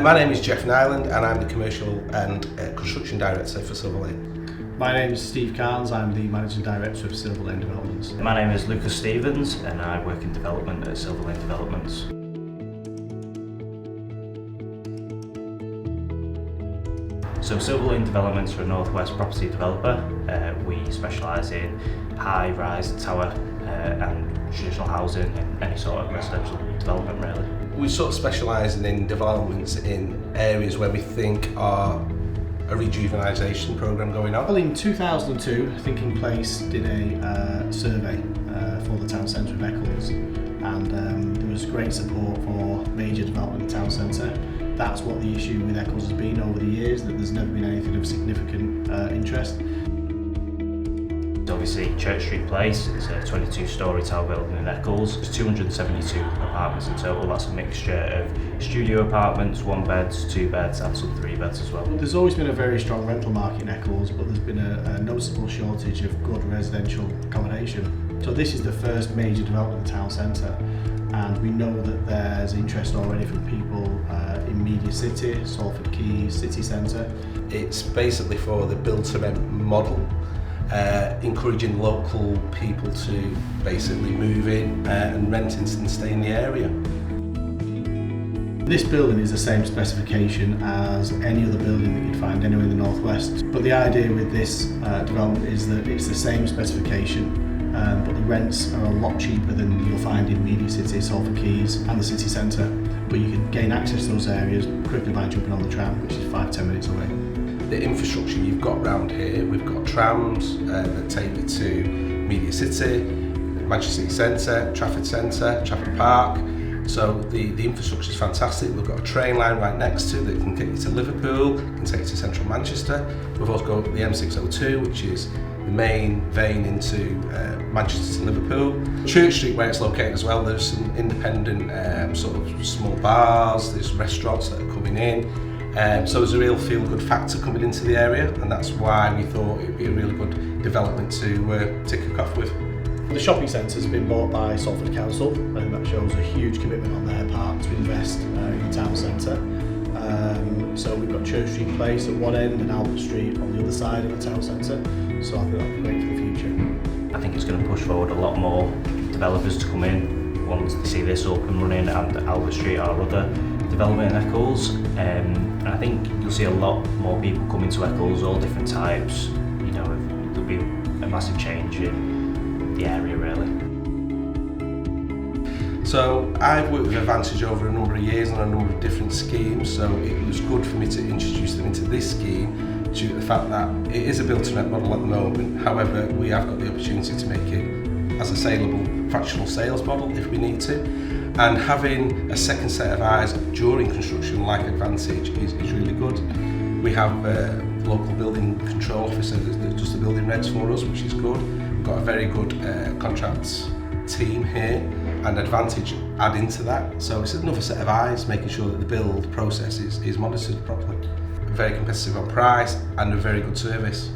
My name is Jeff Nyland and I'm the Commercial and Construction Director for Silverlane. My name is Steve Carnes, I'm the Managing Director of Silverlane Developments. My name is Lucas Stevens and I work in development at Silverlane Developments. So Silverlane Developments are a northwest property developer. We specialise in high-rise tower and traditional housing and any sort of residential development really. We sort of specialise in developments in areas where we think are a rejuvenisation programme going on. Well, in 2002, Thinking Place did a survey for the town centre of Eccles, and there was great support for major development in the town centre. That's what the issue with Eccles has been over the years, that there's never been anything of significant interest. Obviously, Church Street Place is a 22-storey tower building in Eccles. There's 272 apartments in total. That's a mixture of studio apartments, 1-beds, 2-beds and some 3-beds as well. There's always been a very strong rental market in Eccles, but there's been a noticeable shortage of good residential accommodation. So this is the first major development in the town centre, and we know that there's interest already from people in Media City, Salford Quays, City Centre. It's basically for the build-to-rent model. Encouraging local people to basically move in and rent and stay in the area. This building is the same specification as any other building that you'd find anywhere in the northwest, but the idea with this development is that it's the same specification, but the rents are a lot cheaper than you'll find in Media City, Salford Quays and the city centre, but you can gain access to those areas quickly by jumping on the tram, which is 5-10 minutes away. The infrastructure you've got around here, we've got trams that take you to Media City, Manchester City Centre, Trafford Centre, Trafford Park. So the infrastructure is fantastic. We've got a train line right next to that can take you to Liverpool, can take you to central Manchester. We've also got the M602, which is the main vein into Manchester to Liverpool. Church Street, where it's located as well, there's some independent sort of small bars, there's restaurants that are coming in. So there's a real feel-good factor coming into the area, and that's why we thought it would be a really good development to kick off with. The shopping centre has been bought by Salford Council, and that shows a huge commitment on their part to invest in the town centre. So we've got Church Street Place at one end and Albert Street on the other side of the town centre, so I think that'll be great for the future. I think it's going to push forward a lot more developers to come in once they see this up and running, and Albert Street, our other development in Eccles. And I think you'll see a lot more people coming to Eccles, all different types. You know, there'll be a massive change in the area really. So I've worked with Advantage over a number of years on a number of different schemes, so it was good for me to introduce them into this scheme due to the fact that it is a build-to-rent model at the moment. However, we have got the opportunity to make it as a saleable fractional sales model if we need to. And having a second set of eyes during construction like Advantage is really good. We have a local building control officer that does the building regs for us, which is good. We've got a very good contracts team here, and Advantage add into that. So it's another set of eyes making sure that the build process is monitored properly. Very competitive on price and a very good service.